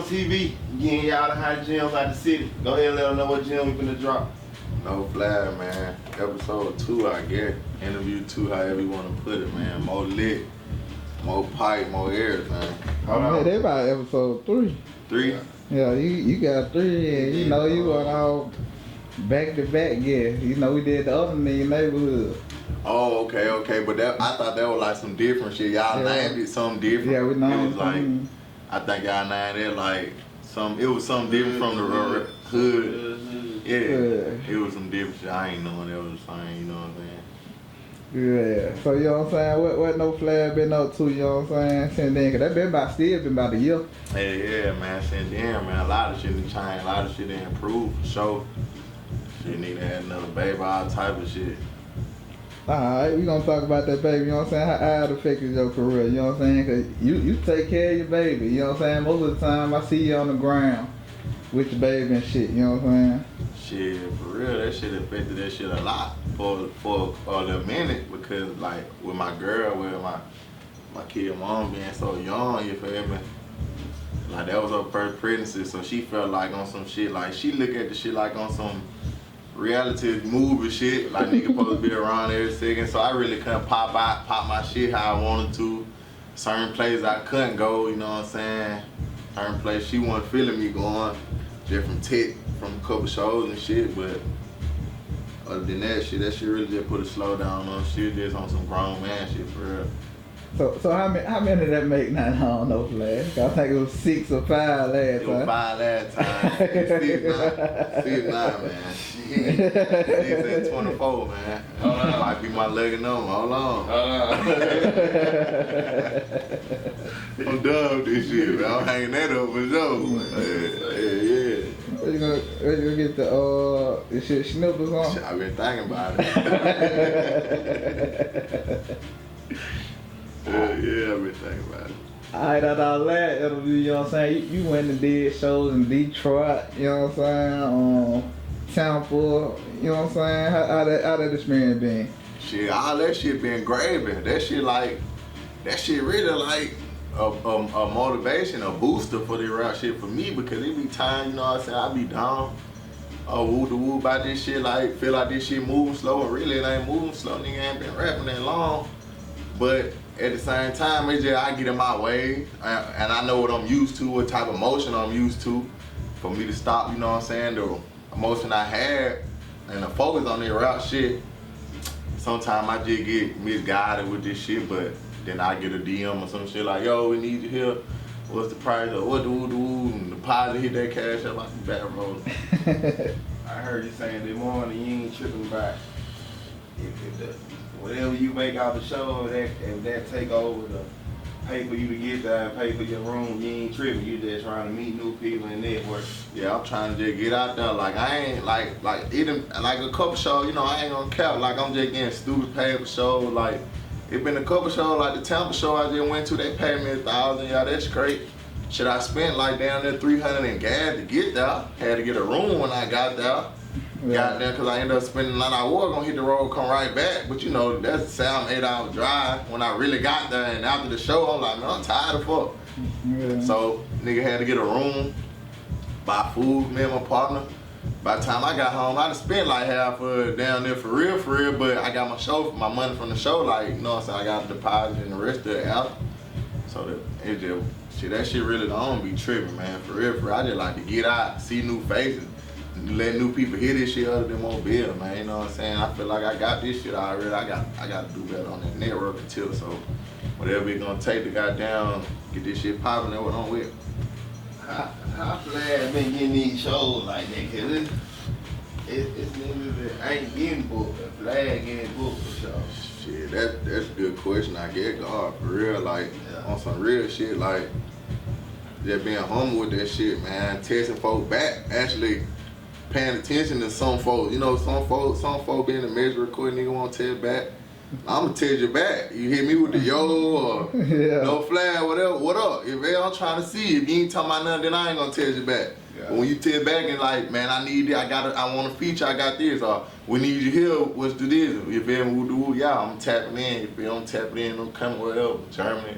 TV, getting y'all the hot gems out the city. Go ahead and let them know what gem we finna drop. NoFlash, man. Episode 2, I guess. Interview 2, however you want to put it, man. More lit, more pipe, more everything. Hold on. They about episode 3. 3? Yeah, you got 3, and you know you went all back to back. Yeah, you know we did the other in your neighborhood. Oh, okay. But that, I thought that was like some different shit. Y'all named it something different. Yeah, we named it. Was like, I think y'all named it like it was something different from the hood. Yeah, it was some different shit. I ain't knowing that was the same, you know what I'm saying? Yeah, so you know what I'm saying? What NoFlash been up to, you know what I'm saying? Since then, cause that been about a year. Yeah, man, since then, man, a lot of shit done changed, a lot of shit done improved for sure. Shit need to have another baby, all type of shit. Alright, we gonna talk about that baby, you know what I'm saying? How it affected your career, you know what I'm saying? Cause you take care of your baby, you know what I'm saying? Most of the time I see you on the ground with your baby and shit, you know what I'm saying? Shit, for real, that shit affected that shit a lot for a little minute because like with my girl, with my kid mom being so young, you feel me? Like that was her first pregnancy, so she felt like on some shit, like she look at the shit like on some reality movie shit, like nigga supposed to be around every second, so I really couldn't pop my shit how I wanted to. Certain places I couldn't go, you know what I'm saying? Certain place she wasn't feeling me going, just from from a couple shows and shit, but other than that shit really just put a slow down on. She was just on some grown man shit for real. So how many did that make now? I don't know, Flash. I think it was 6 or 5 last time. It was 5 last time. It's 6 now, man. It's at 24, man. That might be my lucky number. Hold on. I'm done with this shit, man. I'm hanging that up for sure. Yeah. Where you gonna get the shit snippers on? I've been thinking about it. Yeah, I've been thinking about it. Alright, after all that interview, you know what I'm saying? You went and did shows in Detroit, you know what I'm saying? Tampa, you know what I'm saying? How that experience been? Shit, all that shit been gravy. That shit really like a motivation, a booster for the rap shit for me because it be time, you know what I'm saying? I be down, woo about this shit, like feel like this shit moving slow, and really it ain't moving slow. Nigga ain't been rapping that long, but at the same time, it's just I get in my way, and I know what I'm used to, what type of emotion I'm used to. For me to stop, you know what I'm saying, the emotion I had, and the focus on that rap shit, sometimes I just get misguided with this shit, but then I get a DM or some shit like, yo, we need you here. What's the price? Or what do? And the deposit hit that cash up like some bad rolling. I heard you saying this morning you ain't tripping about whatever you make out the show, if that take over the pay for you to get there and pay for your room, you ain't tripping. You just trying to meet new people and network. Yeah, I'm trying to just get out there. Like I ain't like even like a couple shows, you know, I ain't gonna cap. Like I'm just getting stupid paid for shows. Like it been a couple shows, like the Tampa show I just went to, they paid me $1,000. Yeah, that's great. Shit, I spent like down there $300 in gas to get there. Had to get a room when I got there. Yeah. Got there because I ended up spending a lot. I was gonna hit the road, come right back, but you know that's a 7-8 hour drive. When I really got there and after the show, I'm like, man, I'm tired of fuck. Yeah. So nigga had to get a room, buy food, me and my partner. By the time I got home, I done spent like half of it down there for real, but I got my money from the show, like, you know what I'm saying, I got a deposit and the rest of it out. So it just, shit, that shit really don't be tripping, man, for real. I just like to get out, see new faces, let new people hear this shit other than Mobile, man, you know what I'm saying? I feel like I got this shit already, I got to do better on that network until, so whatever it's gonna take to goddamn get this shit popping, that's what I'm with. How Flash been getting these shows like that? Cause it's niggas that ain't getting booked, but Flash getting booked for shows. Shit, that's a good question. I get God for real, like on some real shit, like just being humble with that shit, man. Testing folks back, actually paying attention to some folks. You know, some folks being a measure record, nigga won't tell back. I'ma tell you back. You hit me with the yo or NoFlash, whatever, what up? If I'm trying to see, if you ain't talking about nothing, then I ain't gonna tell you back. Yeah. But when you tell back and like, man, I need it, I want a feature, I got this, or we need you here, let's do this. If you feel me, yeah, I'm tapping in. If you don't tap in, I'm coming wherever, Germany,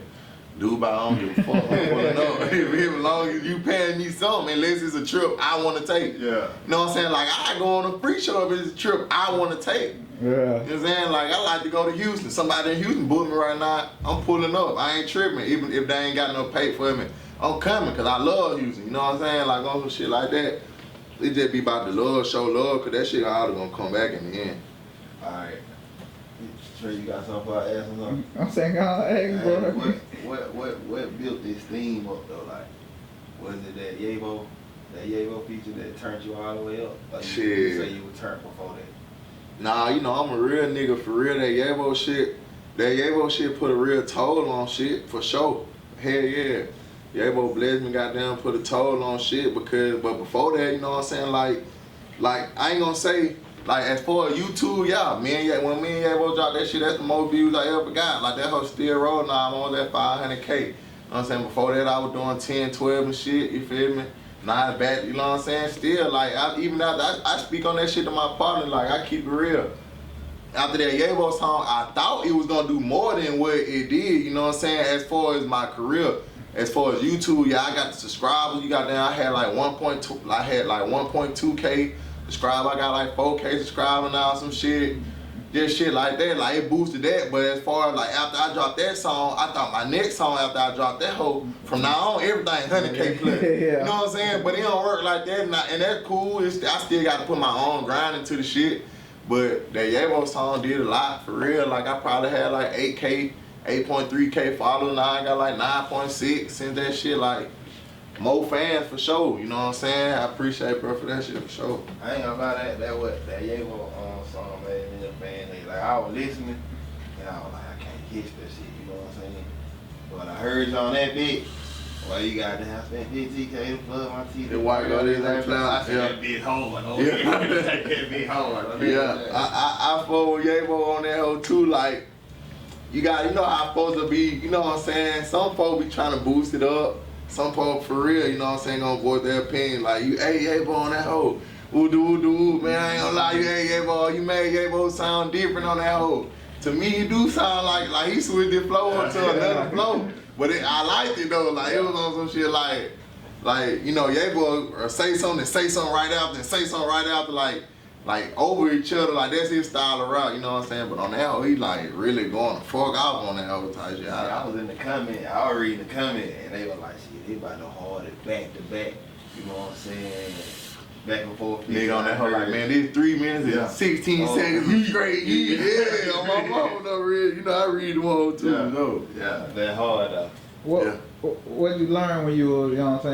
Dude, I don't give a fuck. I'm pulling up. As long as you paying me something, unless it's a trip I want to take. Yeah. You know what I'm saying? Like, I go on a free show if it's a trip I want to take. Yeah. You know what I'm saying? Like, I like to go to Houston. Somebody in Houston booked me right now. I'm pulling up. I ain't tripping. Even if they ain't got no pay for me, I'm coming because I love Houston. You know what I'm saying? Like, on some shit like that. It just be about the love, show love, because that shit all gonna come back in the end. Alright. Sure you got something for our ass or something? I'm saying, go ahead, bro. What built this theme up though? Like, was it that Yavo feature that turned you all the way up? Like Shit. You say you were turned before that. Nah, you know, I'm a real nigga for real. That Yavo shit put a real toll on shit, for sure. Hell yeah. Yavo blessed me, goddamn, put a toll on shit but before that, you know what I'm saying, like I ain't gonna say, like, as far as YouTube, yeah, when me and Yavo dropped that shit, that's the most views I ever got. Like, that hoe still rolling now, I'm on that 500K. You know what I'm saying? Before that, I was doing 10, 12 and shit, you feel me? Now it's back, you know what I'm saying? Still, like, even after I speak on that shit to my partner, like, I keep it real. After that Yavo song, I thought it was gonna do more than what it did, you know what I'm saying, as far as my career. As far as YouTube, yeah, I got the subscribers. You got there, I had like 1.2, I had like 1.2K subscribers. I got like 4K subscribers now, some shit. Just shit like that, like it boosted that. But as far as like after I dropped that song, I thought my next song after I dropped that hoe, from now on, everything 100K plus. Yeah. You know what I'm saying? But it don't work like that, and that's cool. I still got to put my own grind into the shit. But that Yavo song did a lot, for real. Like, I probably had like 8K, 8.3K followers. Now I got like 9.6 since that shit. Like, more fans for sure. You know what I'm saying? I appreciate bro for that shit for sure. I ain't gonna lie, that Yavo song made me a fan. Like, I was listening, and I was like, I can't catch that shit. You know what I'm saying? But I heard you on that bit. Well, you got to have spent 15K to plug my teeth. The white girl is that I said yeah. that bit hard. Oh, Yeah. yeah. That bit hard. Yeah, I fuck with Yavo on that hoe too. Like, you know how I'm supposed to be, you know what I'm saying? Some folks be trying to boost it up. Some folks for real, you know what I'm saying, gonna voice their opinion. Like, you, hey, Yavo on that hoe. Ooh, man, I ain't gonna lie, you, hey, Yavo, you made Yavo sound different on that hoe. To me, he do sound like he switched the flow up to another flow. But I liked it though, like, it was on some shit like, you know, Yavo say something right after, and say something right after, like over each other, like that's his style of rap, you know what I'm saying? But on that hoe, he like really going the fuck off on that hoe type shit. I was in the comment, I was reading the comment, and they were like, shit, they about to hard it back to back, you know what I'm saying? Back and forth. Nigga on that hoe like, man, this 3 minutes and 16 seconds, you great, yeah, on my phone, no real, you know, I read the one too, Yeah, that hard though. What you learn when you were, you know what I'm saying?